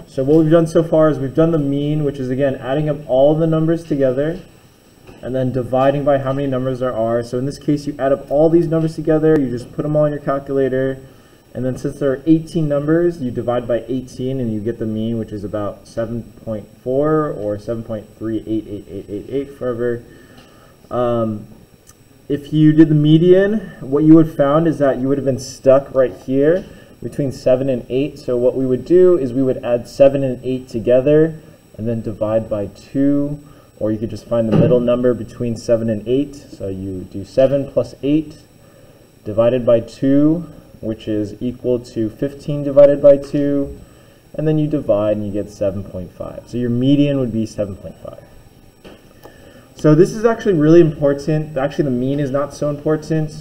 So what we've done so far is we've done the mean, which is again adding up all the numbers together and then dividing by how many numbers there are. So in this case, you add up all these numbers together, you just put them all in your calculator, and then since there are 18 numbers, you divide by 18 and you get the mean, which is about 7.4 or 7.3888888 forever. If you did the median, what you would have found is that you would have been stuck right here between 7 and 8. So what we would do is we would add 7 and 8 together and then divide by 2, or you could just find the middle number between 7 and 8. So you do 7 plus 8 divided by 2, which is equal to 15 divided by 2, and then you divide and you get 7.5. So your median would be 7.5. So this is actually really important. Actually, the mean is not so important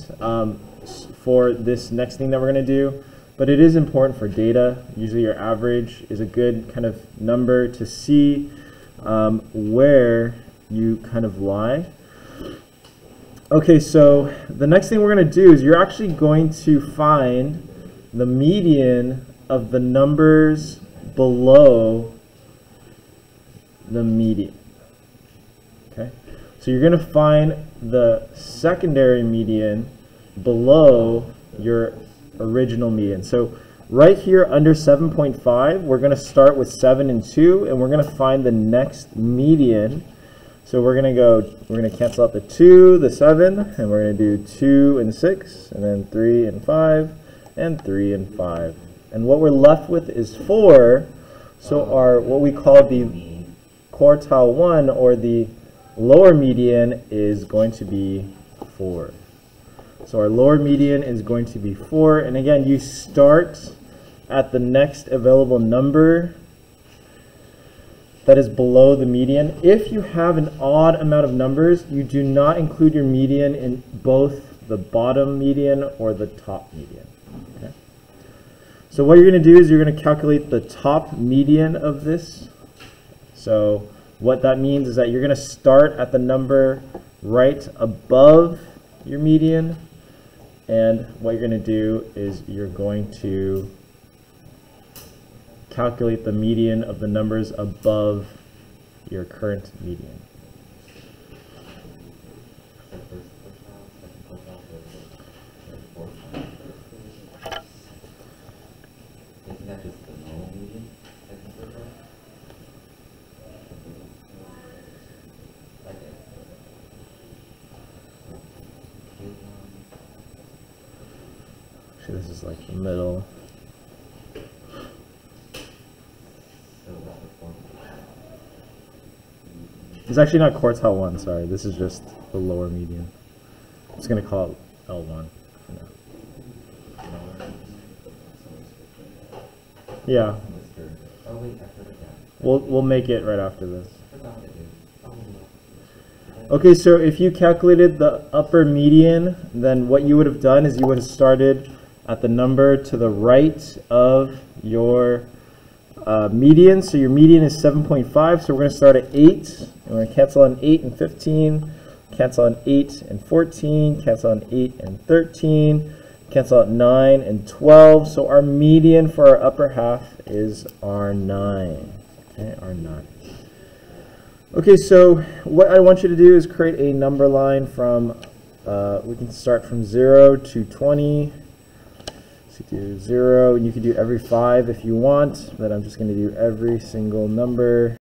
for this next thing that we're going to do, but it is important for data. Usually your average is a good kind of number to see where you kind of lie. Okay, so the next thing we're going to do is you're actually going to find the median of the numbers below the median. Okay, so you're going to find the secondary median below your original median. So right here under 7.5, we're going to start with 7 and 2, and we're going to find the next median. So we're going to cancel out the 2, the 7, and we're going to do 2 and 6, and then 3 and 5, and 3 and 5. And what we're left with is 4. So our, what we call the quartile 1, or the lower median, is going to be 4. So our lower median is going to be 4. And again, you start at the next available number that is below the median. If you have an odd amount of numbers, you do not include your median in both the bottom median or the top median. Okay? So what you're going to do is you're going to calculate the top median of this. So what that means is that you're going to start at the number right above your median, and what you're going to do is you're going to calculate the median of the numbers above your current median. Isn't that just the normal median? Actually, this is like the middle. It's actually not quartile 1, sorry. This is just the lower median. I'm just going to call it L1 for now. Yeah. We'll make it right after this. Okay, so if you calculated the upper median, then what you would have done is you would have started at the number to the right of your median. So your median is 7.5, so we're going to start at 8, and we're going to cancel on 8 and 15, cancel on 8 and 14, cancel on 8 and 13, cancel out 9 and 12. So our median for our upper half is R9. Okay, R9. Okay, so what I want you to do is create a number line from, we can start from 0 to 20. So you do 0, and you can do every 5 if you want, but I'm just going to do every single number.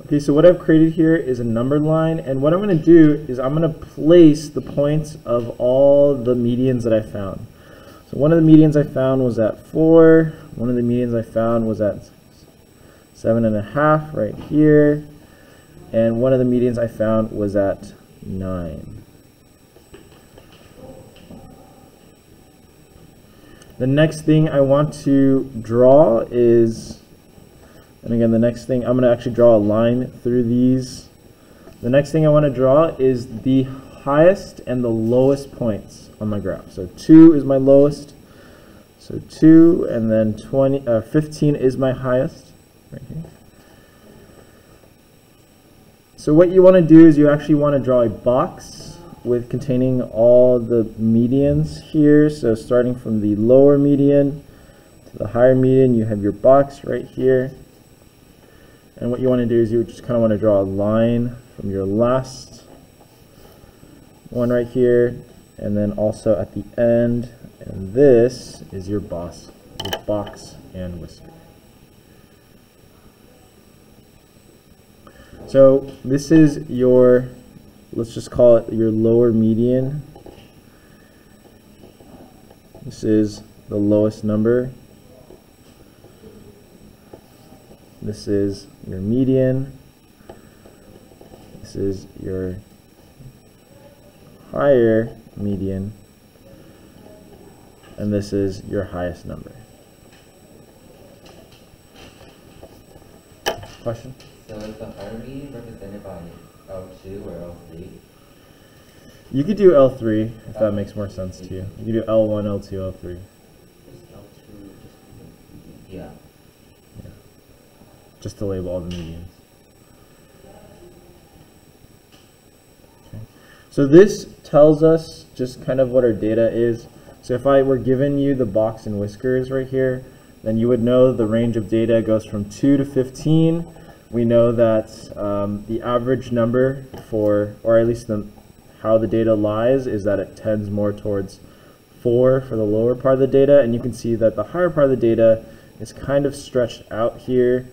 Okay, so what I've created here is a numbered line, and what I'm going to do is I'm going to place the points of all the medians that I found. So one of the medians I found was at 4, one of the medians I found was at 7.5 right here, and one of the medians I found was at 9. The next thing I want to draw is, and again, the next thing, I'm going to actually draw a line through these. The next thing I want to draw is the highest and the lowest points on my graph. So 2 is my lowest. So 2, and then 15 is my highest, right here. So what you want to do is you actually want to draw a box with containing all the medians here. So starting from the lower median to the higher median, you have your box right here. And what you want to do is you just kind of want to draw a line from your last one right here, and then also at the end, and this is your box and whisker. So this is your, let's just call it your lower median. This is the lowest number. This is your median. This is your higher median. And this is your highest number. Question? So is the higher median represented by L2 or L3? You could do L3 if that makes more sense to you. You could do L1, L2, L3. Yeah. Just to label all the medians. Okay. So this tells us just kind of what our data is. So if I were giving you the box and whiskers right here, then you would know the range of data goes from 2 to 15. We know that the average number for, or at least how the data lies, is that it tends more towards 4 for the lower part of the data, and you can see that the higher part of the data is kind of stretched out here.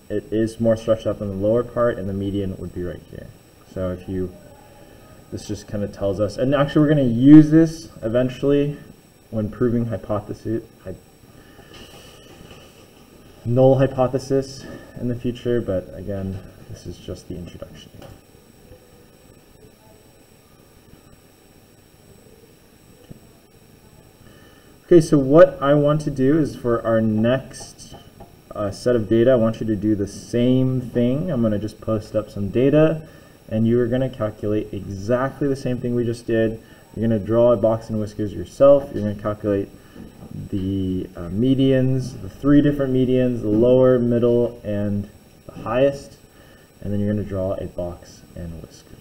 It is more stretched out than the lower part, and the median would be right here. So if you, this just kind of tells us, and actually we're going to use this eventually when proving null hypothesis in the future, but again, this is just the introduction. Okay, so what I want to do is for our next set of data, I want you to do the same thing. I'm going to just post up some data, and you are going to calculate exactly the same thing we just did. You're going to draw a box and whiskers yourself. You're going to calculate the medians, the 3 different medians, the lower, middle, and the highest, and then you're going to draw a box and whiskers.